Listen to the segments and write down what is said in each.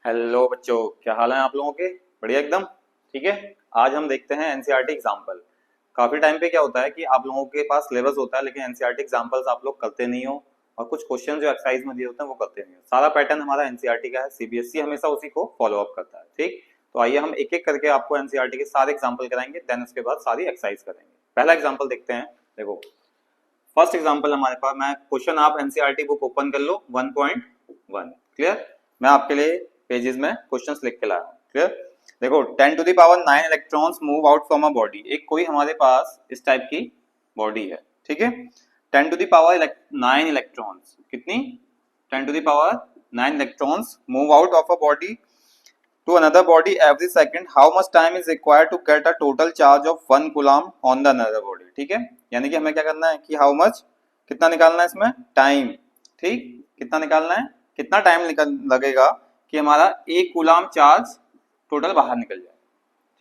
Hello बच्चों, क्या हाल है आप लोगों के? बढ़िया एकदम। ठीक है। आज हम देखते हैं एनसीईआरटी एग्जाम्पल। काफी टाइम पे क्या होता है कि आप लोगों के पास सिलेबस होता है लेकिन एनसीईआरटी एग्जाम्पल्स आप लोग करते नहीं हो, और कुछ क्वेश्चन जो एक्सरसाइज में दिए होते हैं वो करते नहीं हो। सारा पैटर्न हमारा एनसीईआरटी का है, सीबीएसई हमेशा उसी को फॉलो अप करता है। ठीक। तो आइए हम एक एक करके आपको एनसीईआरटी के सारे एग्जाम्पल कराएंगे, देन उसके बाद सारी एक्सरसाइज करेंगे। पहला एग्जाम्पल देखते हैं। देखो, फर्स्ट एग्जांपल हमारे पास, मैं क्वेश्चन, आप एनसीईआरटी बुक ओपन कर लो 1.1। क्लियर। मैं आपके लिए पेजेस में क्वेश्चंस लिख के लाया हूं। क्लियर। देखो, 10 to the power 9 electrons move out from a body. एक कोई हमारे पास इस टाइप की बॉडी है। ठीक है। 10 टू द पावर 9 इलेक्ट्रॉन्स, कितनी? 10 to the power 9 electrons move out of a body to another body every second. How much time is required to get a total charge of 1 coulomb on the another body? ठीक है। यानी कि हमें क्या करना है कि हाउ मच, कितना निकालना है इसमें टाइम। ठीक। कितना निकालना है, कितना टाइम लगेगा कि हमारा 1 कूलाम चार्ज टोटल बाहर निकल जाए।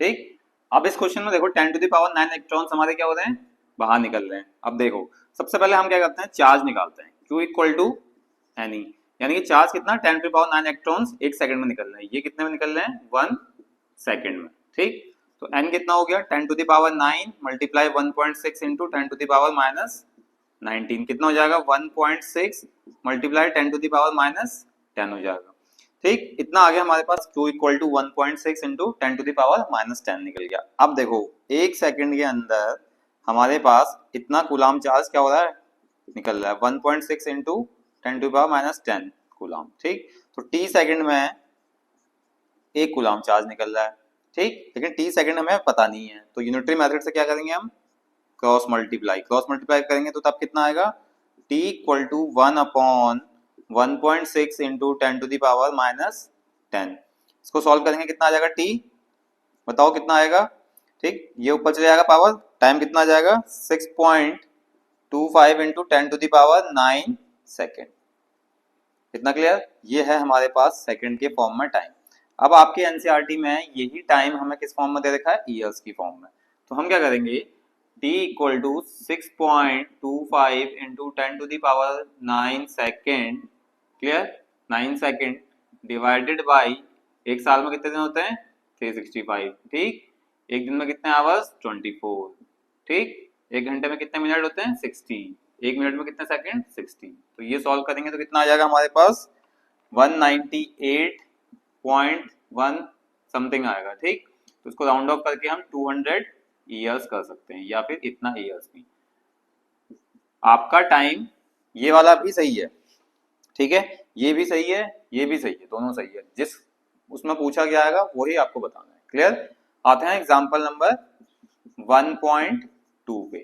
ठीक। अब इस क्वेश्चन में देखो, 10 टू द पावर 9 इलेक्ट्रॉन्स हमारे क्या हो रहे हैं, बाहर निकल रहे हैं। अब देखो, सबसे पहले हम क्या करते हैं, चार्ज निकालते हैं। Q इक्वल टू एनी, यानी कि चार्ज कितना, 10 टू पावर 9 इलेक्ट्रॉन्स एक सेकंड में निकल रहे हैं। ये कितने में निकल रहे हैं, 1 सेकंड में। ठीक। तो n कितना हो गया, 10 to the power 9 multiply 1.6 into 10 to the power minus 19, कितना हो जाएगा, 1.6 multiply 10 to the power minus 10 हो जाएगा। ठीक। इतना आ गया हमारे पास, Q equal to 1.6 into 10 to the power minus 10 निकल गया। अब देखो, एक सेकंड के अंदर हमारे पास इतना कूलाम चार्ज क्या हो रहा है, निकल रहा है, 1.6 into 10 to power minus 10 coulomb. ठीक। तो टी सेकंड में 1 कूलाम चार्ज निकल रहा है। ठीक। लेकिन टी सेकंड हमें पता नहीं है, तो यूनिटरी मेथड से क्या करेंगे हम, क्रॉस मल्टीप्लाई करेंगे। तो तब कितना आएगा, t equal to 1 upon 1.6 into 10 to the power minus 10। इसको सॉल्व करेंगे, कितना आ जाएगा टी, बताओ कितना आएगा। ठीक। ये ऊपर चले जाएगा पावर, टाइम कितना आ जाएगा, 6.25 into 10 to the power 9 second. इतना क्लियर। ये है हमारे पास सेकंड के फॉर्म में टाइम। अब आपके एनसीईआरटी में यही टाइम हमें किस फॉर्म में दे रखा है, ईयर्स की फॉर्म में। तो हम क्या करेंगे, t equal to 6.25 into 10 to the power 9 second, clear, 9 second divided by, एक साल में कितने दिन होते हैं, 365। ठीक। एक दिन में कितने आवर्स, 24। ठीक। एक घंटे में कितने मिनट होते हैं, 60। एक मिनट में कितने सेकंड, 60। तो ये सॉल्व करेंगे तो कितना आ जाएगा हमारे पास, 198.1 समथिंग आएगा। ठीक। तो इसको राउंड ऑफ करके हम 200 ईयर्स कर सकते हैं, या फिर इतना ईयर्स भी। आपका टाइम ये वाला भी सही है। ठीक है। ये भी सही है, ये भी सही है, दोनों सही है। जिस उसमें पूछा गया है वही आपको बताना है। क्लियर। आते हैं एग्जाम्पल नंबर 1.2 पे।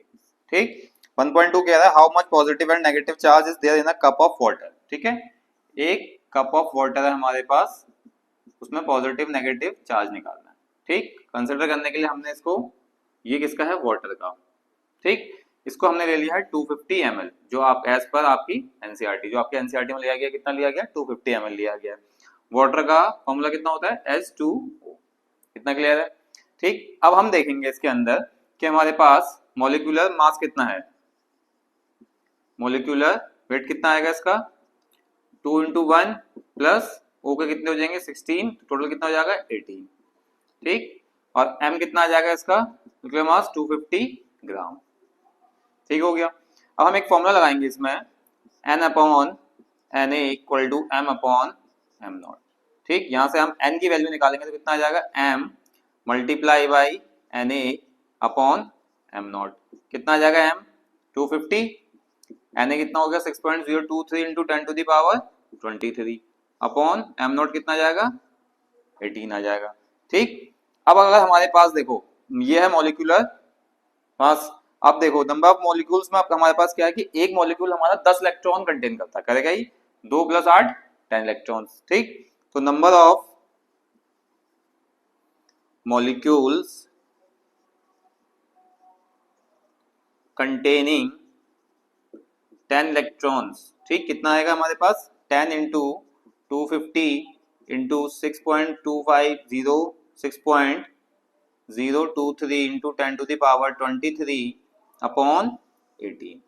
ठीक। 1.2 कह रहा है, how much positive and negative charge is there in a cup of water. ठीक है। एक कप ऑफ वाटर है हमारे पास, उसमें पॉजिटिव नेगेटिव चार्ज निकालना है। ठीक। कंसिडर करने के लिए हमने इसको, ये किसका है, वाटर का। ठीक। इसको हमने ले लिया है 250 ml, जो आप एज पर आपकी एनसीईआरटी, जो आपके एनसीईआरटी में लिया गया, कितना लिया गया, 250 ml लिया गया। वाटर का फॉर्मूला कितना होता है, H2O। कितना क्लियर है। ठीक। अब हम देखेंगे इसके अंदर कि हमारे पास मॉलिक्यूलर मास कितना है, मॉलिक्यूलर वेट कितना आएगा इसका, 2 इंटू 1 प्लस ओ के कितने हो जाएंगे, 16, टोटल कितना हो जाएगा, 18। ठीक। और m कितना आ जाएगा इसका, मॉलिक्यूलर मास 250 ग्राम। ठीक हो गया। अब हम एक फॉर्मूला लगाएंगे इसमें, n upon Na equal to m upon m naught. ठीक। यहां से हम n की वैल्यू निकालेंगे तो कितना आ जाएगा, m multiply by Na upon m naught. कितना आ जाएगा, m 250, Na कितना हो गया, 6.023 into 10 to the power 23 upon m naught कितना आ जाएगा, 18 आ जाएगा। ठीक। अब अगर हमारे पास देखो, ये है मॉलिक्यूलर मास। अब देखो, नंबर ऑफ मॉलिक्यूल्स में अब हमारे पास क्या है कि एक मॉलिक्यूल हमारा 10 इलेक्ट्रॉन कंटेन करता है, करेगा ही, 2 + 8 10 इलेक्ट्रॉन्स। ठीक। तो number of molecules containing 10 electrons, ठीक, कितना आएगा हमारे पास, 10 into 250 into 6.250 6.023 into 10 to the power 23 upon 18।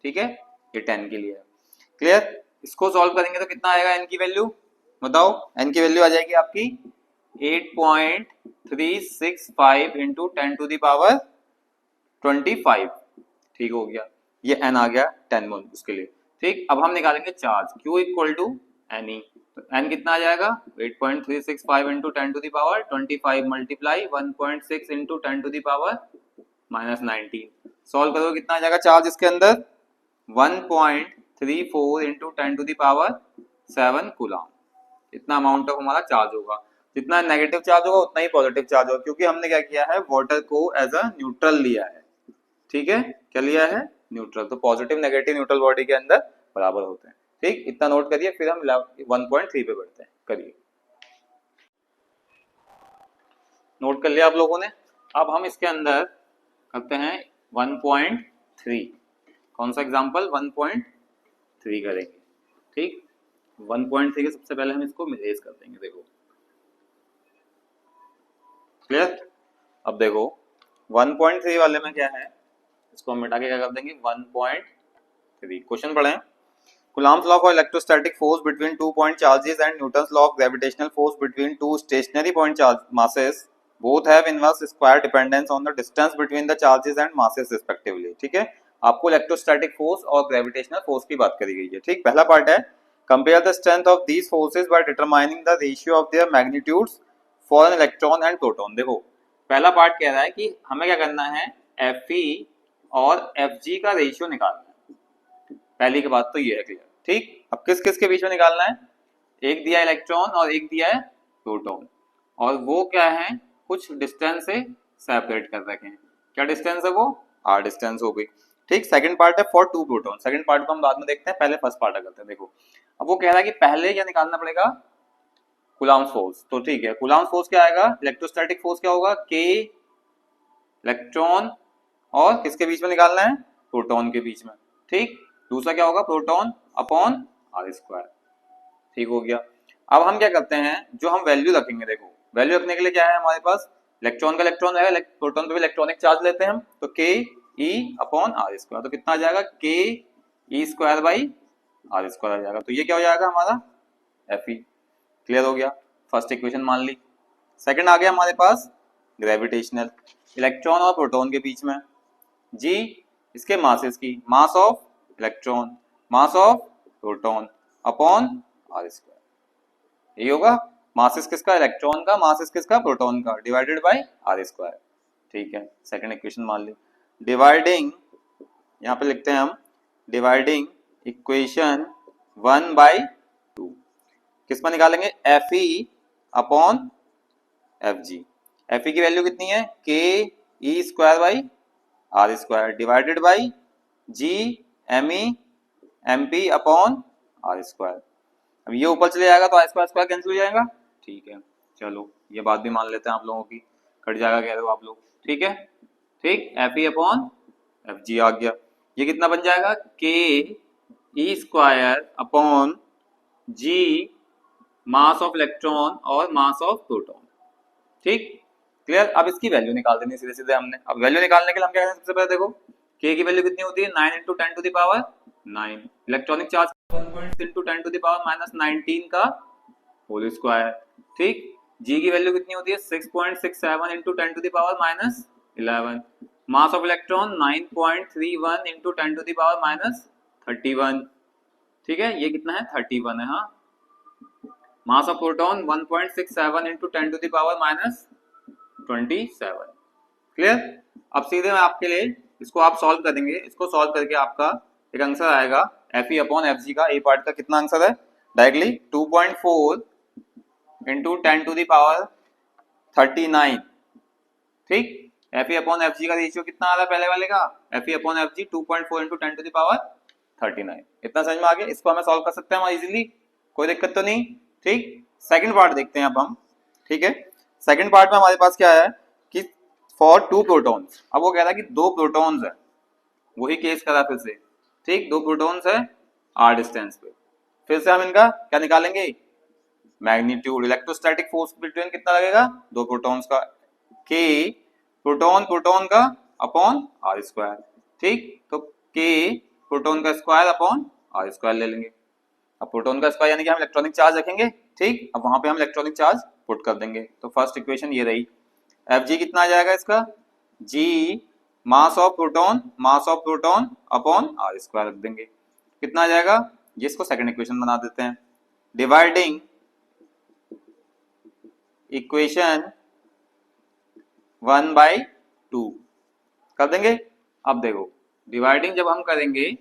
ठीक है। ये 10 के लिए है। क्लियर। इसको सॉल्व करेंगे तो कितना आएगा n की वैल्यू, बताओ n की वैल्यू आ जाएगी आपकी 8.365 इंटू 10⁻25। ठीक हो गया, ये n आ गया 10 मोल उसके लिए। ठीक, अब हम निकालेंगे charge Q equal to n e. तो n कितना आ जाएगा 8.365 इंटू 10⁻25 मल्टीप्लाई 1.6 इंटू 10⁻−19। सॉल्व करो कितना आ जाएगा चार्ज इसके अंदर 1.34 इंटू 10⁻7 कूलम। इतना अमाउंट ऑफ हमारा चार्ज होगा। जितना नेगेटिव चार्ज होगा उतना ही पॉजिटिव चार्ज होगा, क्योंकि हमने क्या किया है वाटर को एज अ न्यूट्रल लिया है। ठीक है, क्या लिया है न्यूट्रल, तो पॉजिटिव नेगेटिव न्यूट्रल बॉडी के अंदर बराबर होते हैं। ठीक, इतना नोट करिए, फिर हम 1.3 पे बढ़ते हैं। करिए, नोट कर लिया आप लोगों ने। अब हम इसके अंदर करते हैं 1.3। कौन सा एग्जांपल 1.3 करेंगे। ठीक, 1.3 के सबसे पहले हम इसको मिरेज कर देंगे। देखो क्लियर। अब देखो 1.3 वाले में क्या है, इसको हम मिटा के क्या कर देंगे 1.3। क्वेश्चन पढ़ें। Coulomb's law for electrostatic force between two point charges and Newton's law of gravitational force between two stationary point charge masses both have inverse square dependence on the distance between the charges and masses respectively। ठीक है, आपको electrostatic force और gravitational force की बात करी गई है। ठीक, पहला पार्ट है compare the strength of these forces by determining the ratio of their magnitudes for an electron and proton. देखो पहला पार्ट कह रहा है कि हमें क्या करना है Fe और Fg का रेशियो निकालना है। पहली की बात तो ये है क्लियर। ठीक, अब किस किस के बीच में निकालना है, एक दिया इलेक्ट्रॉन और एक दिया है प्रोटॉन, और वो क्या है कुछ डिस्टेंस से सेपरेट कर रखे हैं। क्या डिस्टेंस है वो r डिस्टेंस हो गई। ठीक, सेकंड पार्ट है for two proton. Second part को हम बाद में देखते हैं, पहले फर्स्ट पार्ट करते हैं। देखो अब वो कह रहा है कि पहले क्या निकालना पड़ेगा कूलम्ब्स फोर्स। तो ठीक है, कूलम्ब्स फोर्स क्या आएगा, इलेक्ट्रोस्टैटिक फोर्स क्या होगा k इलेक्ट्रॉन और किसके बीच में निकालना है प्रोटॉन के बीच में। ठीक, दूसरा क्या होगा प्रोटॉन अपॉन आर स्क्वायर। ठीक हो गया। अब हम क्या करते हैं, जो हम वैल्यू रखेंगे, देखो वैल्यू रखने के लिए क्या है हमारे पास, इलेक्ट्रॉन का इलेक्ट्रॉन है, प्रोटॉन पे भी इलेक्ट्रॉनिक चार्ज लेते हैं हम, तो के ई अपॉन आर स्क्वायर। तो कितना आ जाएगा k e square by r square आ जाएगा। तो ये क्या हो जाएगा हमारा एफ ई। क्लियर हो गया, फर्स्ट इक्वेशन मान ली। सेकंड आ गया हमारे पास ग्रेविटेशनल, इलेक्ट्रॉन और प्रोटॉन के बीच में, जी इसके मासेस की, mass of electron mass of proton upon r square. ये होगा मासेस किसका इलेक्ट्रॉन का, मासेस किसका प्रोटॉन का, डिवाइडेड बाय आर स्क्वायर। ठीक है, सेकंड इक्वेशन मान ली। डिवाइडिंग, यहाँ पे लिखते हैं हम डिवाइडिंग इक्वेशन 1/2 किस पर निकालेंगे, एफ ई upon F G. F e की वैल्यू कितनी है k e square by r square divided by G m e m p upon r square. अब ये ऊपर चले जाएगा तो आर स्क्वायर स्क्वायर कैंसिल हो जाएगा। ठीक है, चलो ये बात भी मान लेते हैं आप लोगों की, कट जाएगा कह रहे हो आप लोग। ठीक है, ठीक, एफ ई अपॉन एफ जी आ गया। ये कितना बन जाएगा k e square upon G mass of electron और मास ऑफ प्रोटॉन। ठीक, क्लियर। अब इसकी वैल्यू निकाल देनी सीधे सीधे हमने। अब वैल्यू निकालने के लिए हम क्या करें, सबसे पहले देखो k की वैल्यू कितनी होती है 9 into 10 to the power 9, electronic charge 1 into 10 to the power -19 का होल स्क्वायर। ठीक, g की वैल्यू कितनी होती है 6.67 into 10 to the power -11, mass of electron 9.31 into 10 to the power -31। ठीक है, ये कितना है 31 है। हाँ, mass of proton 1.67 into 10 to the power -27। Clear. अब सीधे मैं आपके लिए इसको आप सॉल्व करेंगे, इसको सॉल्व करके आपका एक आंसर आएगा एफ ई अपॉन एफ जी का। ए पार्ट का कितना आंसर है directly 2.4 into 10 to the power 39। ठीक, एफ ई अपॉन एफ जी का रेशियो कितना आ रहा है पहले वाले का, F E upon F G 2.4 into 10 to the power 39। इतना समझ में आ गया, इसको हमें सॉल्व कर सकते हैं इजीली, कोई दिक्कत तो नहीं। ठीक, सेकंड पार्ट देखते हैं अब हम। ठीक है, सेकंड पार्ट में हमारे पास क्या है कि फॉर टू प्रोटॉन्स। अब वो कह रहा है कि दो प्रोटॉन्स है, वही केस करा फिर से। ठीक, दो प्रोटॉन्स है आर डिस्टेंस पे, फिर से हम इनका क्या निकालेंगे मैग्नीट्यूड, इलेक्ट्रोस्टैटिक फोर्स बिटवीन कितना लगेगा दो प्रोटॉन्स का, के प्रोटॉन प्रोटॉन का अपॉन आर स्क्वायर। ठीक, तो के प्रोटॉन का स्क्वायर अपॉन आर स्क्वायर ले लेंगे। अब प्रोटॉन का स्क्वायर यानी कि हम इलेक्ट्रॉनिक चार्ज रखेंगे, ठीक, अब वहां पे हम इलेक्ट्रॉनिक चार्ज पुट कर देंगे। तो फर्स्ट इक्वेशन ये रही, एफ जी कितना आ जाएगा इसका, G mass of proton upon r square रख देंगे, कितना आ जाएगा, जिसको सेकंड इक्वेशन बना देते हैं। डिवाइडिंग इक्वेशन 1/2 कर देंगे। अब देखो डिवाइडिंग जब हम करेंगे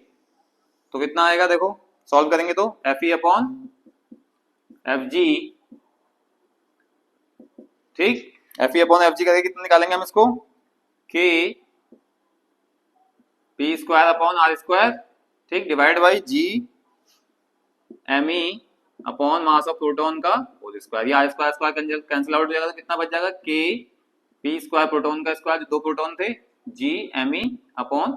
तो कितना आएगा, देखो सॉल्व करेंगे तो एफ ई अपॉन एफ जी, ठीक, एफ ई अपॉन एफ जी करके कितना निकालेंगे हम इसको, k p square upon r square, ठीक, divide by G m e upon mass of proton का होल स्क्वायर। ये r square square cancel out हो जाएगा तो कितना बच जाएगा, के पी स्क्वायर प्रोटॉन का स्क्वायर, जो दो प्रोटॉन थे, G m e upon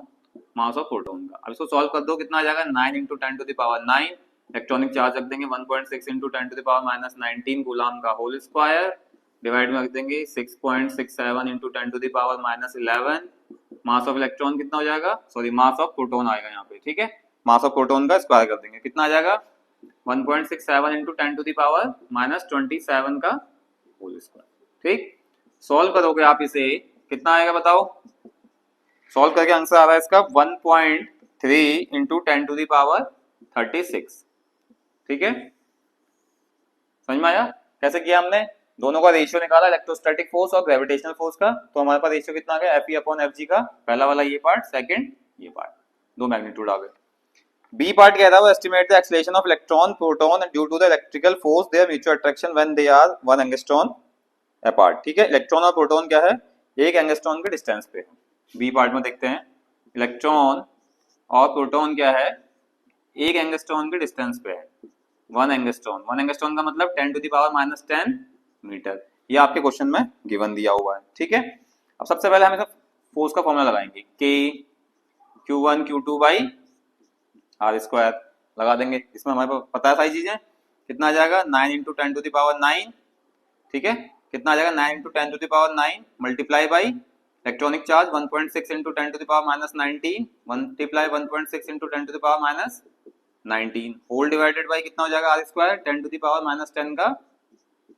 mass of proton का। अब इसको सॉल्व कर दो, कितना आ जाएगा, 9 into 10 to the power 9, electronic charge रख देंगे 1.6 into 10 to the power minus 19 coulomb का होल स्क्वायर, डिवाइड में रख देंगे 6.67 into 10 to the power minus 11, mass of electron कितना हो जाएगा, सॉरी मास ऑफ प्रोटॉन आएगा यहाँ पे, ठीक है, मास ऑफ प्रोटॉन का स्क्वायर कर देंगे, कितना आ जाएगा 1.67 into 10 to the power minus 27 का होल स्क्वायर, ठीक। सॉल्व करोगे आप इसे, कितना आएगा बताओ, सॉल्व करके आंसर आ रहा है इसका 1.3 इंटू 10 टू द पावर 36, ठीक है, समझ में आया कैसे किया हमने, दोनों का रेशियो निकाला, इलेक्ट्रोस्टैटिक फोर्स और ग्रेविटेशनल फोर्स का। तो हमारे पास रेशियो कितना आ गया, एफ ई अपॉन एफ जी का, पहला वाला ये पार्ट, सेकंड ये पार्ट, दो मैग्नीट्यूड आ गए। बी पार्ट कह रहा है estimate the acceleration of electron proton due to the electrical force their mutual attraction when they are 1 angstrom apart, ठीक है, इलेक्ट्रॉन और प्रोटॉन क्या है, एक एंगस्ट्रॉन के डिस्टेंस पे है। बी पार्ट में देखते हैं, इलेक्ट्रॉन और प्रोटॉन क्या है, एक एंगस्ट्रॉन के डिस्टेंस पे है, 1 एंगस्ट्रॉन का मतलब 10 to the power minus 10 metre, ये आपके क्वेश्चन में गिवन दिया हुआ है, ठीक है। अब सबसे पहले हम फोर्स का फॉर्मूला लगाएंगे, के Q1 Q2 by r square लगा देंगे, इसमें हमारे पास पता है सारी चीजें, कितना आ जाएगा 9 इंटू 10 टू द पावर 9, ठीक है, कितना आ जाएगा 9 into 10 to the power 9 multiply by electronic charge 1.6 into 10 to the power minus 19 multiply 1.6 into 10 to the power minus 19 whole divided by कितना हो जाएगा r square 10 to the power minus 10 का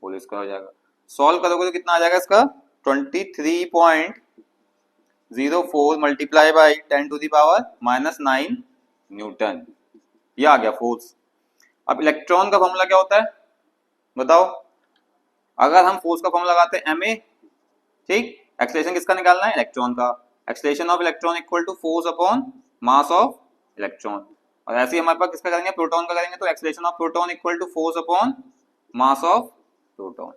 whole square हो जाएगा। सॉल्व करोगे तो कितना आ जाएगा इसका 23.04 multiply by 10 to the power minus 9 newton, ये आ गया फोर्स। अब इलेक्ट्रॉन का फॉर्मूला क्या होता है बताओ, अगर हम फोर्स का फॉर्मूला लगाते हैं ma, ठीक, एक्सेलरेशन किसका निकालना है, इलेक्ट्रॉन का, acceleration of electron equal to force upon mass of electron, और ऐसे ही हमारे पास किसका करेंगे, प्रोटॉन का करेंगे तो acceleration of proton equal to force upon mass of proton,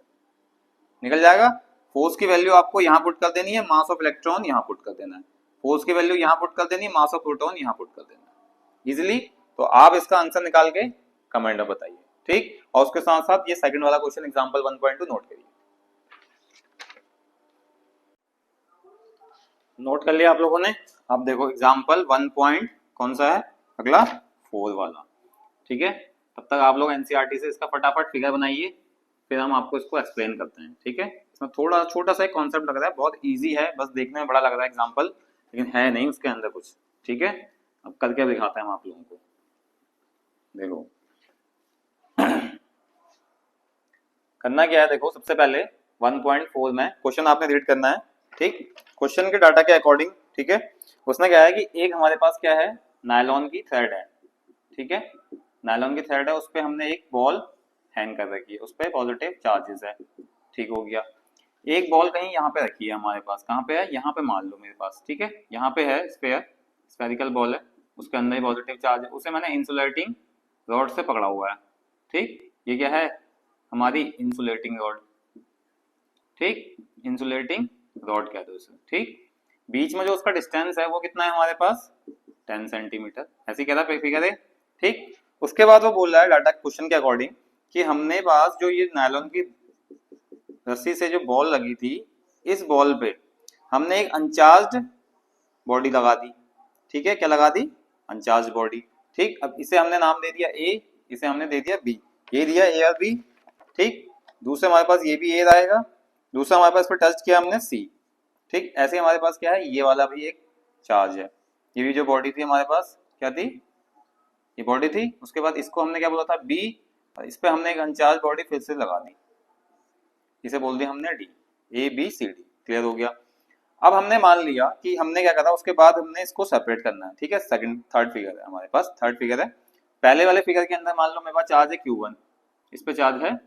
निकल जाएगा। फोर्स की वैल्यू आपको यहाँ पुट कर देनी है, मास ऑफ इलेक्ट्रॉन यहाँ पुट कर देना है, फोर्स की वैल्यू यहाँ पुट कर देनी है, मास ऑफ प्रोटॉन यहाँ पुट कर देना है इजिली। तो आप इसका आंसर निकाल के कमेंट में बताइए, ठीक, और उसके साथ साथ ये सेकंड वाला क्वेश्चन एग्जांपल 1.2 नोट करिए, नोट कर लिया आप लोगों ने। अब देखो एग्जांपल 1. कौन सा है अगला, 4 वाला, ठीक है, तब तक आप लोग एनसीईआरटी से इसका फटाफट फिगर बनाइए, फिर हम आपको इसको एक्सप्लेन करते हैं, ठीक है। इसमें थोड़ा छोटा सा एक कॉन्सेप्ट लग रहा है, बहुत इजी है, बस देखने में बड़ा लग रहा है एग्जांपल, लेकिन है नहीं उसके अंदर कुछ, ठीक है। अब करके दिखाते हैं हम आप लोगों को, देखो करना क्या है, देखो सबसे पहले 1.4 में क्वेश्चन आपने रीड करना है, ठीक, क्वेश्चन के डाटा के अकॉर्डिंग, ठीक है। उसमें क्या है कि एक हमारे पास क्या है, नायलॉन की थ्रेड है, ठीक है, नायलॉन की थ्रेड है, उस पर हमने एक बॉल हैंग कर रखी है, उस पर पॉजिटिव चार्जेस है, ठीक हो गया। एक बॉल कहीं यहाँ पे रखी है हमारे पास, कहाँ पे है, यहाँ पे मान लो मेरे पास, ठीक है, यहाँ पे है स्फेयर, स्फेरिकल बॉल है, उसके अंदर ही पॉजिटिव चार्ज है, उसे मैंने इंसुलेटिंग रॉड से पकड़ा हुआ है, ठीक, ये क्या है हमारी इंसुलेटिंग रॉड, ठीक, इंसुलेटिंग रॉड कहते हैं उसे, ठीक, बीच में जो उसका डिस्टेंस है वो कितना है हमारे पास 10 सेंटीमीटर, ऐसे कह रहा है फिगर है, ठीक। उसके बाद वो बोल रहा है डाटा क्वेश्चन के अकॉर्डिंग कि हमने पास जो ये नायलॉन की रस्सी से जो बॉल लगी थी, इस बॉल पे हमने एक अनचार्ज्ड बॉडी लगा दी, ठीक है, क्या लगा दी, अनचार्ज्ड बॉडी, ठीक। अब इसे हमने नाम दे दिया ए, इसे हमने दे दिया बी, ये दिया ए और बी, ठीक, दूसरे हमारे पास ये भी ए आएगा, दूसरा हमारे पास पे टच किया हमने सी, ठीक, ऐसे हमारे पास क्या है, ये वाला भी एक चार्ज है, ये भी जो बॉडी थी हमारे पास क्या थी ये बॉडी थी, उसके बाद इसको हमने क्या बोला था बी, इस पे हमने एक अनचार्ज बॉडी फिर से लगा दी, इसे बोल दिया हमने D, A B C D. Clear हो गया। अब हमने मान लिया कि हमने क्या करा, उसके बाद हमने इसको सेपरेट करना है। ठीक है, सेकंड थर्ड फिगर है हमारे पास, थर्ड फिगर है। पहले वाले फिगर के अंदर मान लो मेरे पास चार्ज है Q1, इस पे चार्ज है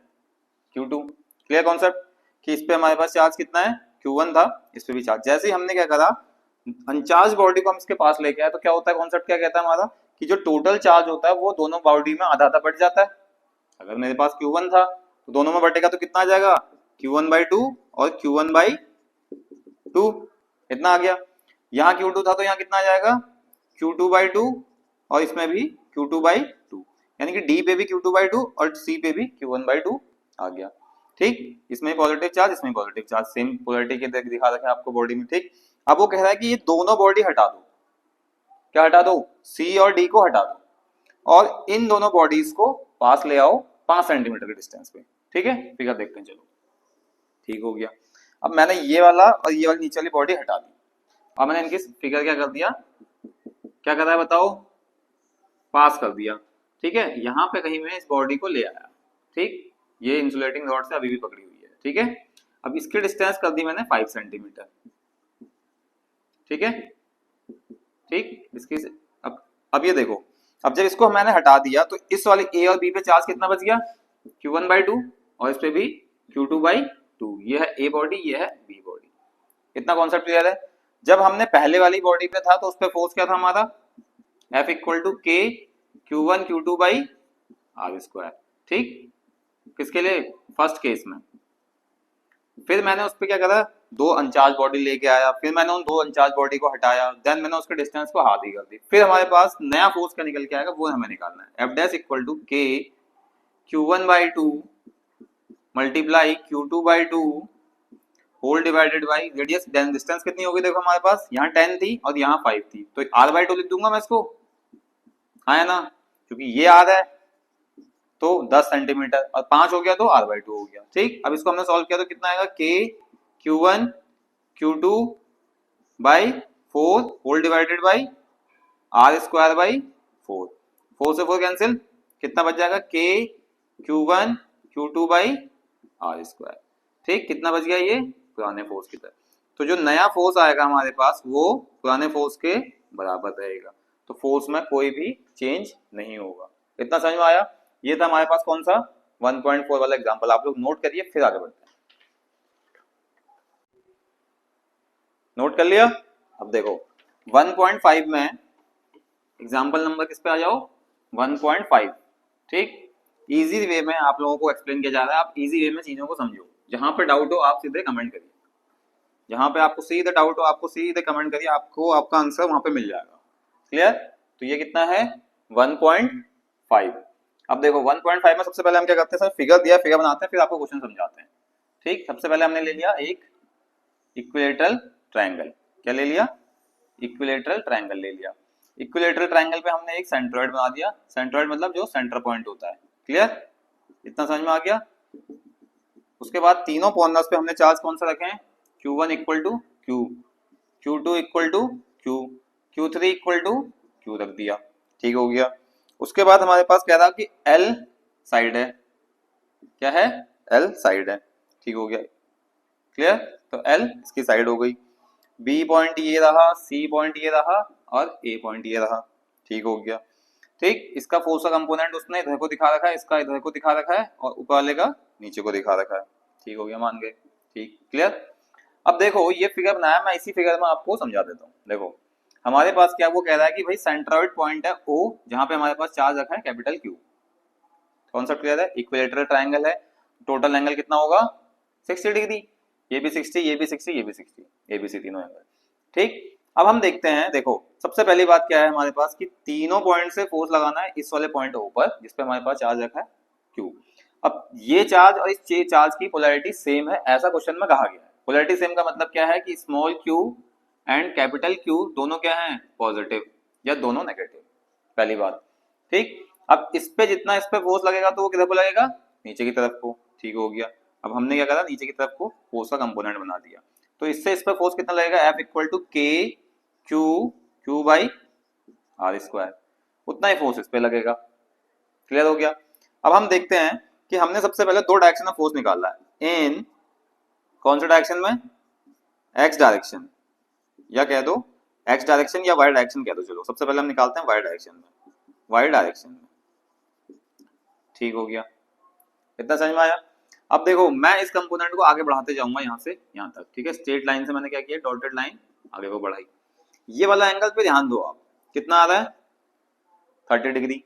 Q2। क्लियर कॉन्सेप्ट कि इस पे हमारे पास चार्ज कितना है, Q1 था, इस पे भी चार्ज। जैसे ही हमने क्या करा, अनचार्ज बॉडी को हम इसके पास लेके आए, तो क्या होता है, कॉन्सेप्ट क्या कहता है हमारा, कि जो टोटल चार्ज होता है वो दोनों बॉडी में आधा आधा बढ़ जाता है। अगर मेरे पास Q1 था तो दोनों में बटेगा तो कितना आ जाएगा, Q1/2 और Q1/2, इतना आ गया। यहाँ Q2 था तो यहाँ कितना आ जाएगा, Q2/2 और इसमें भी Q2/2, यानी कि D पे भी Q2/2 और C पे भी Q1/2 आ गया। ठीक, इसमें पॉजिटिव चार्ज, इसमें पॉजिटिव चार्ज, सेम पोलैरिटी के दिखा रखा है आपको बॉडी में। ठीक, अब वो कह रहा है कि ये दोनों बॉडी हटा दो, क्या हटा दो, C और D को हटा दो और इन दोनों बॉडीज को पास ले आओ 5 सेंटीमीटर के डिस्टेंस पे। ठीक है, फिगर देखते हैं, चलो ठीक हो गया। अब मैंने ये वाला और ये वाली नीचे वाली बॉडी हटा दी, अब मैंने इनकी फिगर क्या कर दिया, क्या कर रहा है बताओ, पास कर दिया। ठीक है, यहाँ पे कहीं मैं इस बॉडी को ले आया। ठीक, ये इंसुलेटिंग रॉड से अभी भी पकड़ी हुई है। ठीक है, अब इसकी डिस्टेंस कर दी मैंने 5 सेंटीमीटर। ठीक है, ठीक, इसकी अब ये देखो, अब जब इसको मैंने हटा दिया तो इस वाली ए और बी पे चार्ज कितना बच गया, Q1/2 और इस पे भी Q2/2। ये है ए बॉडी, ये है बी बॉडी। इतना कॉन्सेप्ट क्लियर है। जब हमने पहले वाली बॉडी पे था तो उस पे फोर्स क्या था हमारा, F = K Q1 Q2/r²। ठीक, किसके लिए, फर्स्ट केस में। फिर मैंने उस पर क्या करा, दो अनचार्ज बॉडी लेके आया, फिर मैंने उन दो अनचार्ज बॉडी को हटाया, देन मैंने उसके डिस्टेंस को हाफ ही कर दी। फिर हमारे पास नया फोर्स क्या निकल के आएगा, वो हमें निकालना है। F' = K Q1/2 multiply Q2/2 whole divided by radius. Distance कितनी होगी, देखो हमारे पास यहाँ 10 थी और यहाँ 5 थी, तो R/2 लिख दूंगा मैं इसको, है ना, क्योंकि ये R है तो 10 सेंटीमीटर और 5 हो गया तो R/2 हो गया। ठीक, अब इसको हमने सॉल्व किया तो कितना आएगा, K Q1 Q2/4 whole divided by R²/4, 4 से 4 कैंसिल, कितना बच जाएगा, K Q1 Q2/r²। ठीक, कितना बच गया, ये पुराने फोर्स की तरह। तो जो नया फोर्स आएगा हमारे पास वो पुराने फोर्स के बराबर रहेगा, तो फोर्स में कोई भी चेंज नहीं होगा। इतना समझ में आया। ये था हमारे पास कौन सा, 1.4 वाला एग्जांपल। आप लोग नोट करिए, फिर आगे बढ़ते हैं। नोट कर लिया। अब देखो 1.5 में एग्जांपल नंबर किस पे आ जाओ, 1.5। ठीक, इजी वे में आप लोगों को एक्सप्लेन किया जा रहा है, आप इजी वे में चीजों को समझो। जहां पे डाउट हो आप सीधे कमेंट करिए, जहां पे आपको सीधे डाउट हो आपको सीधे कमेंट करिए, आपको आपका आंसर वहां पे मिल जाएगा। क्लियर। तो ये कितना है, 1.5। अब देखो 1.5 में सबसे पहले हम क्या करते हैं, सर फिगर दिया, फिगर बनाते हैं, फिर आपको क्वेश्चन समझाते हैं। ठीक, सबसे पहले हमने ले लिया एक इक्विलेटरल ट्रायंगल। क्या ले लिया, इक्विलेटरल ट्रायंगल ले लिया। इक्विलेटरल ट्रायंगल पे हमने एक सेंट्रोइड बना दिया। सेंट्रोइड मतलब जो सेंटर पॉइंट होता है। क्लियर, इतना समझ में आ गया। उसके बाद तीनों कॉर्नर्स पे हमने चार्ज कौन सा रखे हैं, Q1 = Q, Q2 = Q, Q3 = Q रख दिया। ठीक हो गया। उसके बाद हमारे पास कह रहा कि L साइड है, क्या है, L साइड है। ठीक हो गया, क्लियर। तो L इसकी साइड हो गई, B पॉइंट ये रहा, C पॉइंट ये रहा और A पॉइंट ये रहा। ठीक हो गया। ठीक, इसका फोर्स का कंपोनेंट उसने इधर को दिखा रखा है, इसका इधर को दिखा रखा है और ऊपर वाले का नीचे को दिखा रखा है। ठीक हो गया, मान गए। ठीक, क्लियर। अब देखो ये फिगर बनाया, मैं इसी फिगर में आपको समझा देता हूँ। देखो हमारे पास क्या वो कह रहा है कि भाई सेंट्रॉइड पॉइंट है O, जहां पे हमारे पास चार्ज रखा है कैपिटल Q। कॉन्सेप्ट क्लियर है। इक्विलेटरल ट्रायंगल है, टोटल एंगल कितना होगा, 60 डिग्री। ये भी 60, ये भी 60, ये भी 60, ABC तीनों एंगल। ठीक, अब हम देखते हैं। देखो सबसे पहली बात क्या है हमारे पास कि तीनों पॉइंट से फोर्स लगाना है इस वाले पॉइंट O पर, जिसपे हमारे पास चार्ज रखा है Q। अब ये चार्ज और इस चार्ज की पोलैरिटी सेम है, ऐसा क्वेश्चन में कहा गया है। पोलैरिटी सेम का मतलब क्या है कि small q and capital Q दोनों क्या हैं, पॉजिटिव या दोनों नेगेटिव, पहली बात। ठीक, अब इस पे जितना इस पे फोर्स लगेगा तो वो किधर को लगेगा, नीचे की तरफ को। ठीक हो गया। अब हमने क्या करा, नीचे की तरफ को फोर्स का कंपोनेंट बना दिया, तो इससे इस पे फोर्स कितना लगेगा, F = K Q Q/r²। उतना ही फोर्स इस पे लगेगा। क्लियर हो गया। अब हम देखते हैं कि हमने सबसे पहले दो डायरेक्शन में फोर्स निकाला है, इन कौन से डायरेक्शन में, एक्स डायरेक्शन, या कह दो एक्स डायरेक्शन या वाई डायरेक्शन कह दो। चलो सबसे पहले हम निकालते हैं वाई डायरेक्शन में, वाई डायरेक्शन में। ठीक हो गया, इतना समझ में आया। अब देखो मैं इस कंपोनेंट को आगे बढ़ाते जाऊंगा यहाँ से यहाँ तक, ठीक है। स्ट्रेट लाइन से मैंने क्या किया, डॉटेड लाइन आगे को बढ़ाई। ये वाला एंगल पे ध्यान दो आप, कितना आ रहा है 30 डिग्री।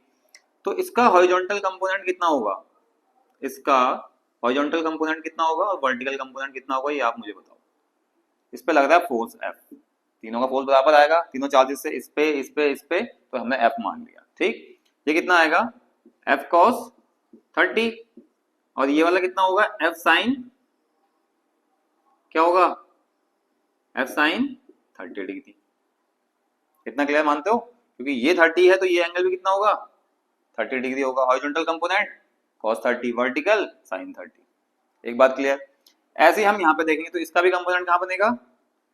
तो इसका हॉरिजॉन्टल कंपोनेंट कितना होगा, इसका हॉरिजॉन्टल कंपोनेंट कितना होगा और वर्टिकल कंपोनेंट कितना होगा, ये आप मुझे बताओ। इस पे लग रहा है फोर्स F, तीनों का फोर्स बराबर आएगा, तीनों चार्जेस से, इस पे इस पे इस पे, तो हमने F मान लिया। ठीक, ये कितना आएगा F cos 30, और ये वाला कितना होगा F sin, क्या होगा F sin 30 डिग्री। कितना क्लियर मानते हो, क्योंकि ये 30 है तो ये एंगल भी कितना होगा 30 डिग्री होगा। Horizontal component cos 30, vertical sin 30। एक बात क्लियर। ऐसे ही हम यहाँ पे देखेंगे तो इसका भी कंपोनेंट कहाँ बनेगा,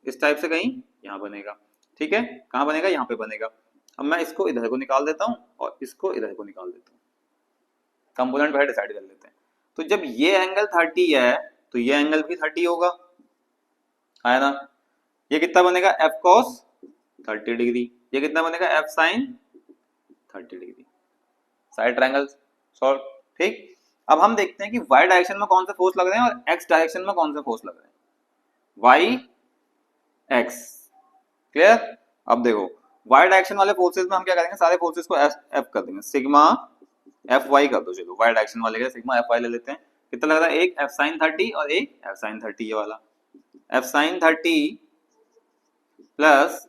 इस टाइप से कहीं यहाँ बनेगा। ठीक है, कहाँ बनेगा, यहाँ पे बनेगा। अब मैं इसको इधर को निकाल देता हूँ और इसको इधर को निकाल देता हूँ, कंपोनेंट पहले डिसाइड कर लेते हैं। तो जब ये एंगल 30 है तो ये एंगल भी 30 होगा, है ना। ये कितना बनेगा F cos 30 डिग्री, ये कितना बनेगा F sin 30 degree. Side triangle solve. ठीक, अब हम देखते हैं कि y डायरेक्शन में कौन से फोर्स लग रहे हैं और x डायरेक्शन में कौन से फोर्स लग रहे हैं, y x। क्लियर। अब देखो y डायरेक्शन वाले फोर्सेस में हम क्या करेंगे, सारे फोर्सेस को F कर देंगे, सिग्मा Fy कर दो। चलो y डायरेक्शन वाले का सिग्मा Fy ले लेते हैं। कितना लग रहा है, एक F sin 30 और एक F sin 30, ये वाला F sin 30 plus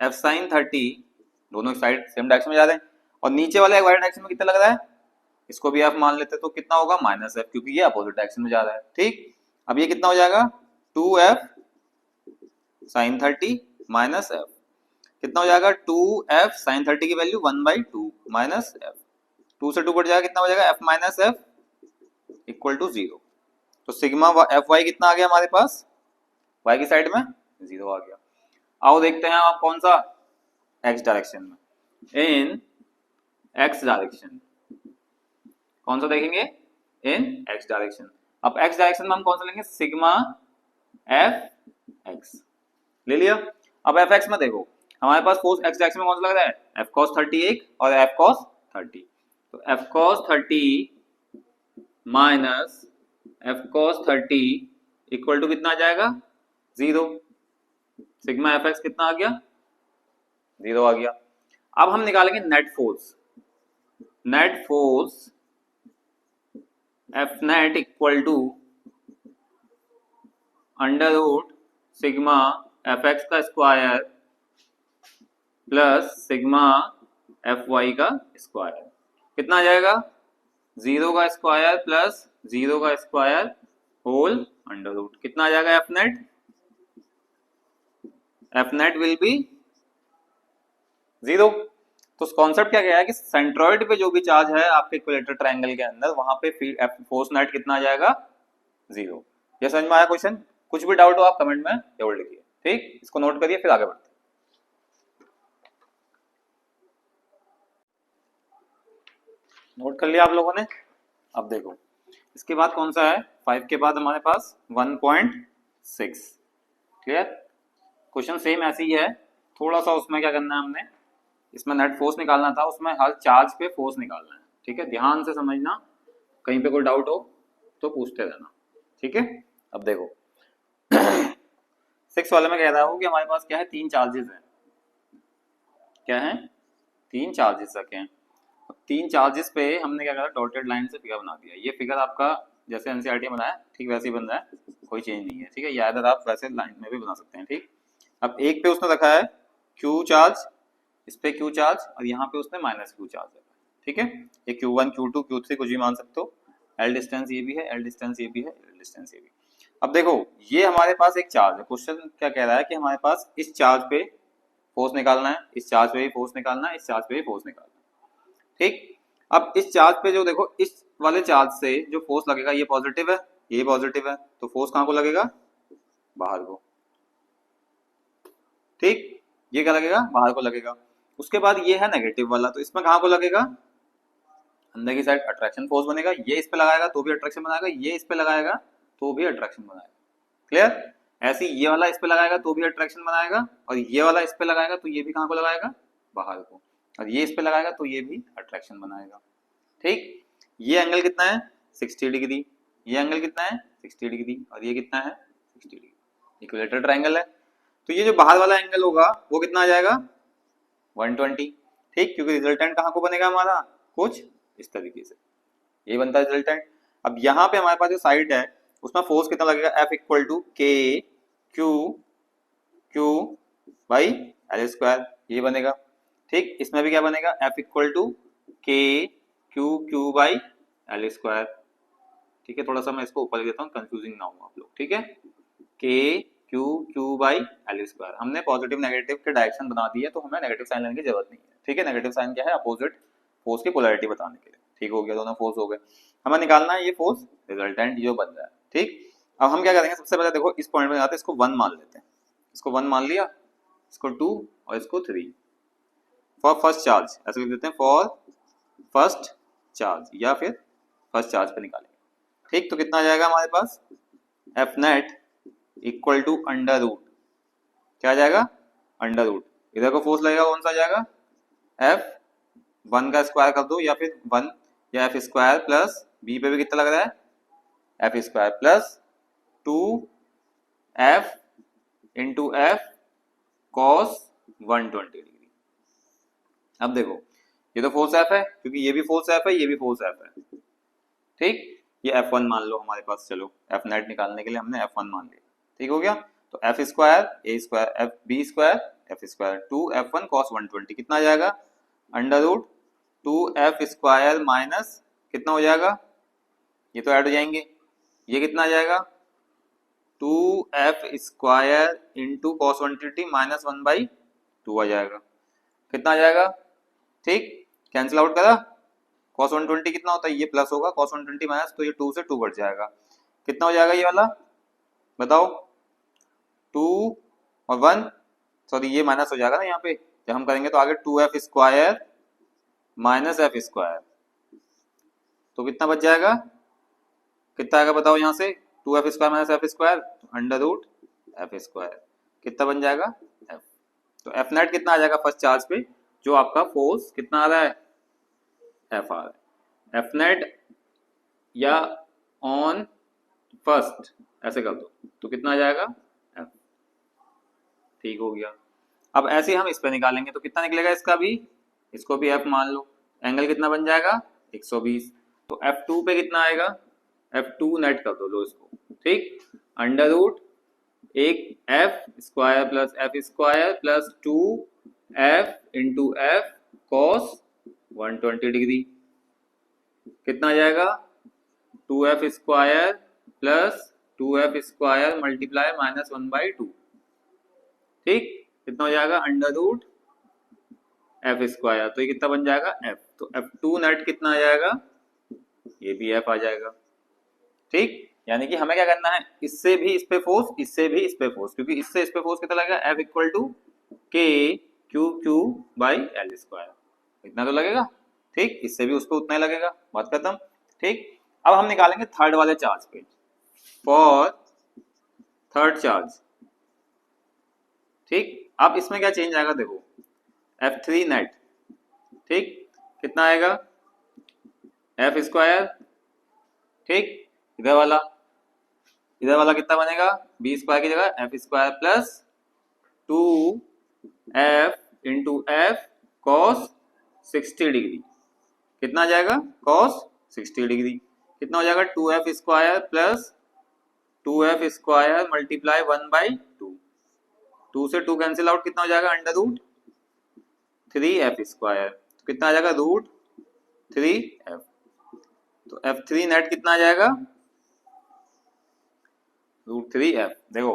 F sin 30, दोनों साइड सेम डायरेक्शन में जा रहे हैं। और नीचे वाले y डायरेक्शन में कितना लग रहा है, इसको भी F मान लेते हैं, तो कितना होगा -F, क्योंकि ये अपोजिट डायरेक्शन में जा रहा है। ठीक, अब ये कितना हो जाएगा 2F sin 30 माइनस F, कितना हो जाएगा 2F sin 30 की वैल्यू 1/2 माइनस F, 2 से 2 कट जाएगा, कितना हो जाएगा F minus F equal to 0। तो सिग्मा Fy कितना आ गया हमारे पास, y की साइड में 0 आ गया। आओ देखते हैं आप कौन सा, x डायरेक्शन में, इन x डायरेक्शन, कौन सा देखेंगे, इन x डायरेक्शन। अब x डायरेक्शन में हम कौन सा लेंगे, सिग्मा Fx ले लिया। अब Fx में देखो हमारे पास फोर्स x डायरेक्शन में कौन सा लग रहा है, F cos 30 एक और F cos 30। तो F cos 30 minus F cos 30 equal to कितना आ जाएगा 0। सिग्मा Fx कितना आ गया, 0 आ गया। अब हम निकालेंगे net force, net force F net equal to under root sigma Fx का स्क्वायर प्लस सिग्मा Fy का स्क्वायर। कितना आ जाएगा 0 का स्क्वायर प्लस 0 का स्क्वायर होल अंडर रूट, कितना आ जाएगा F net, F net will be 0। तो कॉन्सेप्ट क्या है कि सेंट्रॉइड पे जो भी चार्ज है आपके इक्विलेटरल ट्रायंगल के अंदर, वहां पे फोर्स नेट कितना आ जाएगा 0। ये समझ में आया क्वेश्चन। कुछ भी डाउट हो आप कमेंट में जरूर लिखिए। ठीक, इसको नोट करिए फिर आगे बढ़ते हैं। नोट कर लिया आप लोगों ने। अब देखो इसके बाद कौन सा है, 5 के बाद हमारे पास 1.6। क्लियर, क्वेश्चन सेम ऐसे ही है, थोड़ा सा उसमें क्या करना है, हमने इसमें नेट फोर्स निकालना था, उसमें हर चार्ज पे फोर्स निकालना है। ठीक है, ध्यान से समझना, कहीं पे कोई डाउट हो तो पूछते रहना। ठीक है, अब देखो 6 वाले में कह रहा हूँ कि हमारे पास क्या है, 3 चार्जेस हैं। क्या है, 3 चार्जेस रखे हैं। 3 चार्जेस पे हमने क्या करा, डॉटेड लाइन से फिगर बना दिया। ये फिगर आपका जैसे एनसीईआरटी में बनाया ठीक वैसे ही बन रहा है, कोई चेंज नहीं है। ठीक है, या अगर आप वैसे लाइन में भी बना सकते हैं। ठीक, अब एक पे उसने रखा है Q चार्ज, इस पे Q चार्ज, और यहाँ पे उसने -Q चार्ज है। ठीक है, ये Q1 Q2 Q3 कुछ भी मान सकते हो। L डिस्टेंस ये भी है, L डिस्टेंस ये भी है, L डिस्टेंस ये भी। अब देखो ये हमारे पास एक चार्ज है, क्वेश्चन क्या कह रहा है कि हमारे पास इस चार्ज पे फोर्स निकालना है, इस चार्ज पे भी फोर्स निकालना है, इस चार्ज पे भी फोर्स निकालना है। ठीक, अब इस चार्ज पे जो देखो, इस वाले चार्ज से जो फोर्स लगेगा ये पॉजिटिव है, ये पॉजिटिव है, तो फोर्स कहाँ को लगेगा, बाहर को। ठीक, ये क्या लगेगा, बाहर को लगेगा। उसके बाद ये है नेगेटिव वाला, तो इसमें कहाँ को लगेगा, अंदर की साइड अट्रैक्शन फोर्स बनेगा, ये इस पे लगाएगा तो भी अट्रैक्शन बनाएगा, ये इस पे लगाएगा तो भी अट्रैक्शन बनाएगा। क्लियर? ऐसे ये वाला इस पे लगाएगा तो भी अट्रैक्शन बनाएगा, और ये वाला इस पे लगाएगा तो ये भी कहाँ को लगाएगा, बाहर को, और ये इस पे लगाएगा तो ये भी अट्रैक्शन बनाएगा। ठीक, ये एंगल कितना है 60 डिग्री, ये एंगल कितना है 60 डिग्री, और ये कितना है 60 डिग्री, इक्विलेटरल ट्रायंगल है। तो ये जो बाहर वाला एंगल होगा वो कितना आ जाएगा 120। ठीक, क्योंकि रिजल्टेंट कहाँ को बनेगा हमारा, कुछ इस तरीके से ये बनता है रिजल्टेंट। अब यहाँ पे हमारे पास जो साइड है उसमें फोर्स कितना लगेगा, F इक्वल टू के क्यू बाई एल स्क्वायर, ये बनेगा। ठीक, इसमें भी क्या बनेगा, F इक्वल टू के क्यू बाई एल स्क्वायर। ठीक है, थोड़ा सा मैं इसको ऊपर लिख देता हूँ, कंफ्यूजिंग ना हो आप लोग। ठीक है, के क्यू बाई एल स्क्वायर, हमने पॉजिटिव नेगेटिव के डायरेक्शन बना दी है तो हमें नेगेटिव साइन लेने की जरूरत नहीं है। ठीक है, नेगेटिव साइन क्या है, अपोजिट फोर्स की पोलैरिटी बताने के लिए। ठीक हो गया, दोनों फोर्स हो गए, हमें निकालना है ये फोर्स रिजल्टेंट जो बन रहा है। ठीक, अब हम क्या करेंगे, सबसे पहले देखो इस पॉइंट में जाते हैं, इसको 1 मान लेते हैं, इसको 1 मान लिया, इसको 2 और इसको 3 फॉर फर्स्ट चार्ज, ऐसे लिख देते हैं फॉर फर्स्ट चार्ज, या फिर फर्स्ट चार्ज पे निकालेंगे। ठीक, तो कितना आ जाएगा हमारे पास, F net equal to under root, क्या आ जाएगा अंडर रूट, इधर को फोर्स लगेगा कौन सा आ जाएगा, एफ 1 का स्क्वायर कर दो, या फिर 1 या एफ स्क्वायर प्लस बी पे भी कितना लग रहा है F square plus 2 F into F cos 120 degree. अब देखो ये तो फोर्स एफ है, क्योंकि ये भी फोर्स एफ है, ये भी फोर्स एफ है। ठीक, ये F1 मान लो हमारे पास, चलो F नेट निकालने के लिए हमने F1 मान लिया। ठीक हो गया, तो F square a square F b square F square 2f1 cos 120 कितना आ जाएगा, under root 2f square minus कितना हो जाएगा, ये तो ऐड हो जाएंगे, ये कितना आ जाएगा 2f square into cos 120 minus 1/2 आ जाएगा, कितना आ जाएगा। ठीक, कैंसिल आउट करा, cos 120 कितना होता है, ये प्लस होगा, cos 120 माइनस, तो ये 2 से 2 बढ़ जाएगा, कितना हो जाएगा ये वाला बताओ, 2 और 1, सॉरी ये माइनस हो जाएगा ना यहाँ पे, जब हम करेंगे तो आगे 2f square minus F square, तो कितना बच जाएगा, कितना आएगा बताओ यहाँ से, 2f square minus F square, under root F square, कितना बन जाएगा f। तो एफ नेट कितना आ जाएगा फर्स्ट चार्ज पे, जो आपका फोर्स कितना आ रहा है एफ आ रहा है, एफ नेट या ऑन फर्स्ट ऐसे कर दो तो कितना आ जाएगा एफ। ठीक हो गया, अब ऐसे ही हम इस पे निकालेंगे तो कितना निकलेगा इसका भी, इसको भी एफ मान लो, एंगल कितना बन जाएगा 120, तो F2 पे कितना आएगा, F2 नेट कर दो लो इसको। ठीक, अंडर रूट एक F square plus F square plus 2f into F cos 120 degree, कितना आ जाएगा 2f square plus 2f square multiply minus 1/2। ठीक, कितना हो जाएगा अंडर रूट एफ स्क्वायर, तो ये कितना बन जाएगा एफ, तो F2 नेट कितना आ जाएगा, ये भी एफ आ जाएगा। ठीक, यानी कि हमें क्या करना है, इससे भी इस पे फोर्स, इससे भी इस पे फोर्स, क्योंकि इससे इस पे फोर्स कितना लगेगा, F इक्वल टू के क्यू बाई एल स्क्वायर, इतना तो लगेगा। ठीक, इससे भी उस पे उतना ही लगेगा, बात खत्म। ठीक, अब हम निकालेंगे थर्ड वाले चार्ज पे, फॉर थर्ड चार्ज। ठीक, अब इसमें क्या चेंज आएगा देखो, F3 नेट, ठीक कितना आएगा एफ स्क्वायर, ठीक इधर वाला कितना बनेगा, बी स्क्वायर की जगह F square plus 2f into F cos 60 degree, कितना आ जाएगा कॉस 60 डिग्री, कितना हो जाएगा 2f square plus 2f square multiply 1/2, 2 से 2 कैंसिल आउट, कितना हो जाएगा अंडर रूट 3f स्क्वायर, तो कितना आ जाएगा रूट 3f, तो F3 नेट कितना आ जाएगा रूट 3f। देखो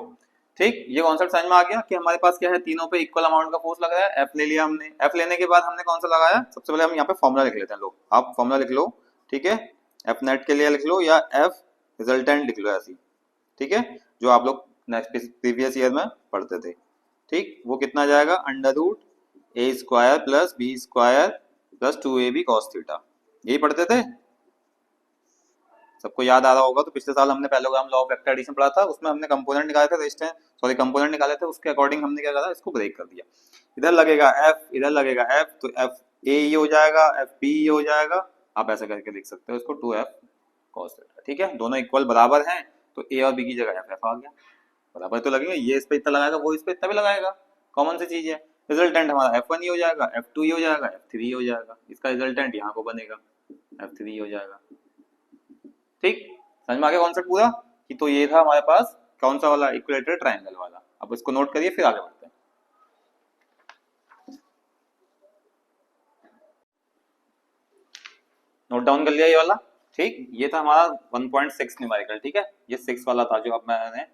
ठीक, ये कॉन्सेप्ट समझ में आ गया कि हमारे पास क्या है, तीनों पे इक्वल अमाउंट का फोर्स लग रहा है, F ले लिया हमने, F लेने के बाद हमने कौन सा लगाया, सबसे पहले हम यहाँ पे फॉर्मूला लिख लेते हैं, लोग आप फॉर्मूला लिख लो, ठीक है F नेट के लिए लिख लो या F रिजल्टेंट लिख लो ऐसी, ठीक है जो आप लोग नेक्स्ट प्रीवियस ईयर में पढ़ते थे। ठीक, वो कितना आ जाएगा under root a square plus b square plus 2ab cos theta, यही पढ़ते थे। सबको याद आ रहा होगा, तो पिछले साल हमने parallelogram law of vector addition पढ़ा था, उसमें हमने कंपोनेंट निकाले थे, रेजिस्टेंस सॉरी कंपोनेंट निकाले थे, उसके अकॉर्डिंग हमने क्या करा, इसको ब्रेक कर दिया। इधर लगेगा एफ, इधर लगेगा एफ, तो एफ ए ये हो जाएगा, एफ बी ये हो जाएगा। आप ऐसा करके लिख सकते हो इसको 2f cos थीटा, ठीक है। दोनों इक्वल बराबर हैं, तो ए और बी की जगह एफ आ गया, बराबर तो लगेंगे, ये इस पे इतना लगाएगा, वो इस पे इतना भी लगाएगा, कॉमन सी चीज है। रिजल्टेंट हमारा F1 ही हो जाएगा, F2 ही हो जाएगा, F3 हो जाएगा, इसका रिजल्टेंट यहाँ को बनेगा F3 हो जाएगा। ठीक, समझ में आ गया कॉन्सेप्ट पूरा, कि तो ये था हमारे पास कौन सा वाला, इक्विलेटरल ट्रायंगल वाला। अब इसको नोट करिए, फिर आगे बढ़ते हैं। नोट डाउन कर लिया ये वाला, ठीक। ये था हमारा 1.6 न्यूमेरिकल, ठीक है। ये 6 वाला था जो अब मैंने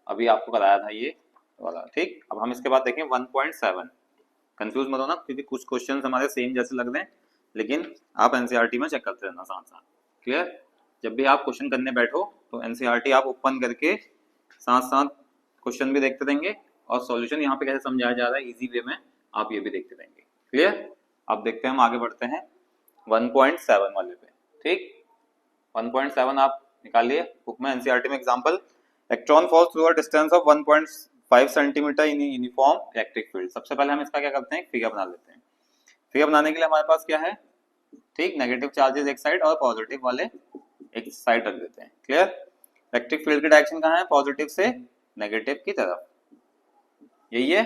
अभी आपको कराया था ये वाला, ठीक। अब हम इसके बाद देखें 1.7। कंफ्यूज मत होना, क्योंकि कुछ क्वेश्चंस हमारे सेम जैसे लग रहे हैं, लेकिन आप एनसीईआरटी में चेक करते रहना साथ साथ, क्लियर। जब भी आप क्वेश्चन करने बैठो तो एनसीईआरटी आप ओपन करके साथ साथ क्वेश्चन भी देखते रहेंगे, और सॉल्यूशन यहाँ पे कैसे समझाया जा रहा है इजी वे में, आप ये भी देखते रहेंगे, क्लियर। अब देखते हैं, हम आगे बढ़ते हैं 1.7 वाले पे, ठीक। 1.7 आप निकालिए बुक में, एनसीईआरटी में example, electron falls through a distance of 1.5 centimetre in uniform electric field. सबसे पहले हम इसका क्या करते हैं, फिगर बना लेते हैं। फिगर बनाने के लिए हमारे पास क्या है, ठीक, नेगेटिव चार्जेस एक साइड और पॉजिटिव वाले एक साइड रख देते हैं, क्लियर। इलेक्ट्रिक फील्ड की डायरेक्शन कहाँ है, पॉजिटिव से नेगेटिव की तरफ, यही है,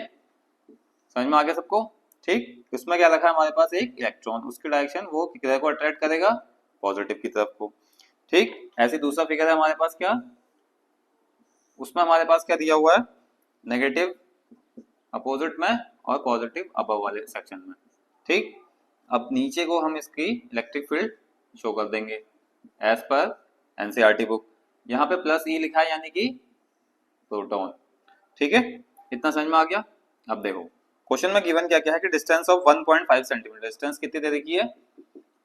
समझ में आ गया सबको, ठीक। इसमें क्या रखा है हमारे पास, एक इलेक्ट्रॉन, उसकी डायरेक्शन वो किधर को अट्रैक्ट करेगा, पॉजिटिव की तरफ को, ठीक। ऐसे दूसरा फिगर है हमारे पास, क्या उसमें हमारे पास क्या दिया हुआ है, नेगेटिव अपोजिट में और पॉजिटिव अबव वाले सेक्शन में, ठीक। अब नीचे को हम इसकी इलेक्ट्रिक फील्ड शो कर देंगे एज पर एनसीईआरटी बुक। यहाँ पे प्लस ई लिखा है, यानी कि प्रोटॉन, ठीक है। इतना समझ में आ गया। अब देखो क्वेश्चन में गिवन क्या क्या है कि डिस्टेंस ऑफ 1.5 सेंटीमीटर, डिस्टेंस कितनी दे रखी है,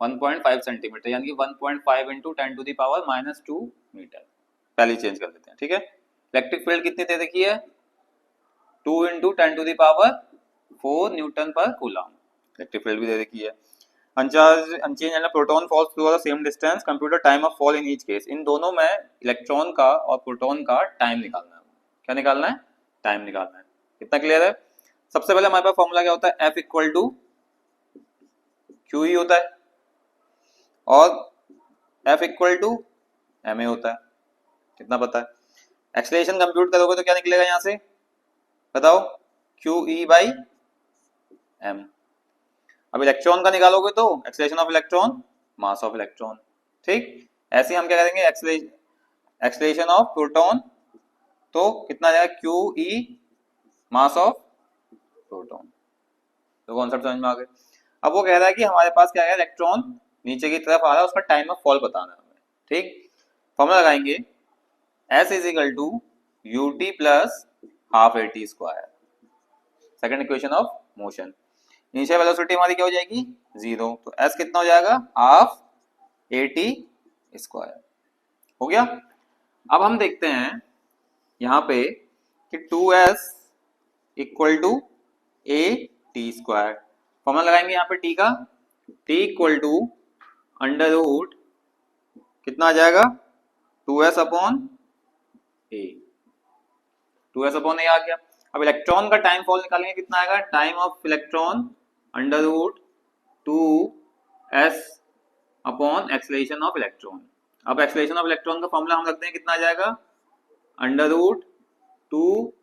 1.5 सेंटीमीटर, यानी कि 1.5 इंटू 10⁻⁻² मीटर। पहले चेंज कर लेते हैं, ठीक है। इलेक्ट्रिक फील्ड कितनी दे रखी है, 2 इंटू 10⁻⁴ न्यूटन पर कूलम, इलेक्ट्रिक फील्ड भी दे रखी है। Unchanged proton falls through the same distance, computer time of fall in each case. इन दोनों में इलेक्ट्रॉन का और प्रोटॉन का टाइम निकालना है, क्या निकालना है, टाइम निकालना है। कितना क्लियर है। सबसे पहले हमारे पास फॉर्मूला क्या होता है, F equal to Q E होता है, और F equal to M A होता है, कितना पता है। एक्सेलरेशन कंप्यूट करोगे तो क्या निकलेगा यहां से, बताओ, क्यू ई बाई एम। अब इलेक्ट्रॉन का निकालोगे तो acceleration of electron, mass of electron, ठीक। ऐसे हम क्या करेंगे, एक्सेलरेशन ऑफ प्रोटॉन, तो कितना जाएगा, Q E mass of proton. तो कॉन्सेप्ट समझ में आ गए। अब वो कह रहा है कि हमारे पास क्या है, इलेक्ट्रॉन नीचे की तरफ आ रहा है, उसका टाइम ऑफ फॉल बताना है हमें, ठीक। फॉर्मूला लगाएंगे, S is equal to ut plus half at square, second equation of motion. Initial velocity हमारी क्या हो जाएगी, 0, तो S कितना हो जाएगा, हाफ at स्क्वायर, हो गया। अब हम देखते हैं यहाँ पे कि 2s equal to a t square. Formula लगाएंगे यहाँ पे t का, t equal to under root कितना आ जाएगा, 2s upon a, 2s upon a आ गया। अब इलेक्ट्रॉन का टाइम फॉल निकालेंगे, कितना आएगा, time of electron under root 2s upon acceleration of electron. अब एक्सेलरेशन ऑफ इलेक्ट्रॉन का फॉर्मूला हम रखते हैं, कितना आ जाएगा, under root 2s,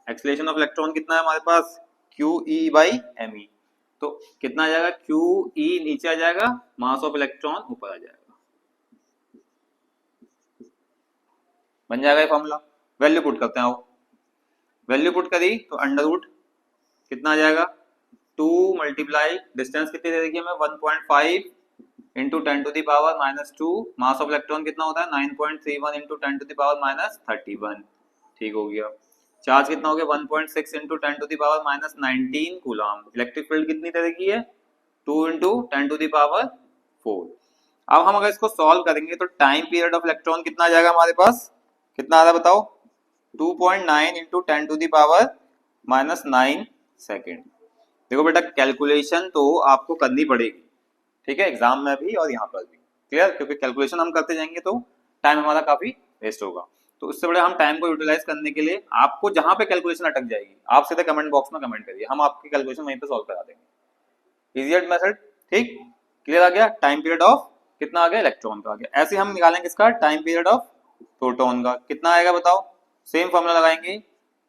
acceleration of electron कितना है हमारे पास, Q E by M E, तो कितना आ जाएगा, क्यू ई नीचे आ जाएगा, मास ऑफ इलेक्ट्रॉन ऊपर आ जाएगा, बन जाएगा ये फॉर्मूला। वैल्यू पुट करते हैं, वैल्यू पुट करी तो अंडर रूट कितना आ जाएगा, 2 मल्टीप्लाई डिस्टेंस कितनी दे देगी हमें, 1.5 इंटू 10⁻⁻², मास ऑफ इलेक्ट्रॉन कितना होता है, 9.31 इंटू 10⁻31, ठीक हो गया। चार्ज कितना हो गया, 1.6 इंटू 10⁻19 कूलम। इलेक्ट्रिक फील्ड कितनी तरह की है, 2 इंटू 10⁻4। अब हम अगर इसको सॉल्व करेंगे तो टाइम पीरियड ऑफ इलेक्ट्रॉन कितना आ जाएगा हमारे पास, कितना आ रहा है बताओ, 2.9 इंटू 10⁻⁴ -9 सेकेंड। देखो बेटा कैलकुलेशन तो आपको करनी पड़ेगी, ठीक है, एग्जाम में भी और यहाँ पर भी, क्लियर, क्योंकि कैलकुलेशन हम करते जाएंगे तो टाइम हमारा काफी वेस्ट होगा। तो उससे बड़े हम टाइम को यूटिलाइज करने के लिए आपको जहां पे कैलकुलेशन अटक जाएगी आप सीधे कमेंट बॉक्स में कमेंट करिए, हम आपकी कैलकुलेशन वहीं पे सॉल्व करा देंगे। इजिएस्ट मेथड, ठीक, क्लियर आ गया। टाइम पीरियड ऑफ कितना आ गया, इलेक्ट्रॉन का आ गया। ऐसे हम निकालेंगे इसका टाइम पीरियड ऑफ प्रोटॉन का, कितना आएगा बताओ, सेम फॉर्मूला लगाएंगे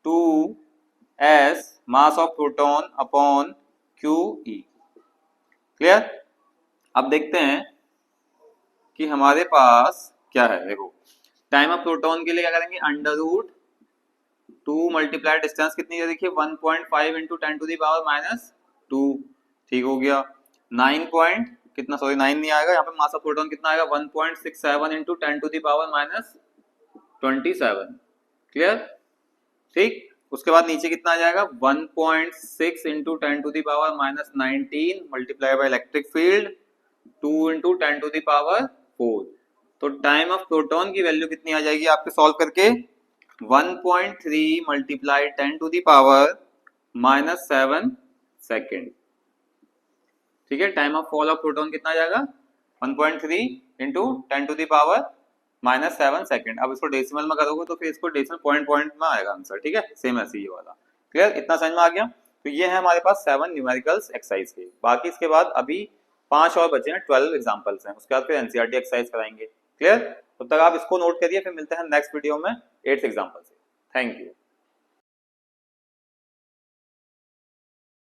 2s mass of proton upon QE, clear. अब देखते हैं कि हमारे पास क्या है। देखो टाइम ऑफ प्रोटॉन के लिए क्या करेंगे, अंडर रूट 2 मल्टीप्लाई डिस्टेंस कितनी है, देखिए 1.5 इंटू 10⁻⁻², ठीक हो गया। 9 पॉइंट कितना, सॉरी 9 नहीं आएगा यहाँ पे, मास ऑफ प्रोटॉन कितना आएगा 1.67 इंटू 10⁻⁻27, क्लियर, ठीक। उसके बाद नीचे कितना आ जाएगा 1.6 into 10⁻⁻19 multiply by electric field 2 into 10⁻⁴। तो टाइम ऑफ प्रोटॉन की वैल्यू कितनी आ जाएगी आपके सॉल्व करके, 1.3 मल्टीप्लाई 10⁻⁻7 सेकेंड, ठीक है। Time of fall of proton कितना आ जाएगा 1.3 इंटू 10⁻⁻7 सेकेंड। अब इसको डेसिमल में करोगे तो फिर इसको डेसिमल पॉइंट पॉइंट में आएगा आंसर, ठीक है, सेम ऐसे ये वाला, क्लियर, इतना समझ में आ गया। तो ये है हमारे पास 7 न्यूमेरिकल्स एक्सरसाइज के, बाकी इसके बाद अभी 5 और बचे हैं, 12 एग्जांपल्स हैं, उसके बाद फिर एनसीईआरटी एक्सरसाइज कराएंगे, क्लियर। तब तक आप इसको नोट करिए, फिर मिलते हैं नेक्स्ट वीडियो में 8th एग्जांपल से। Thank you.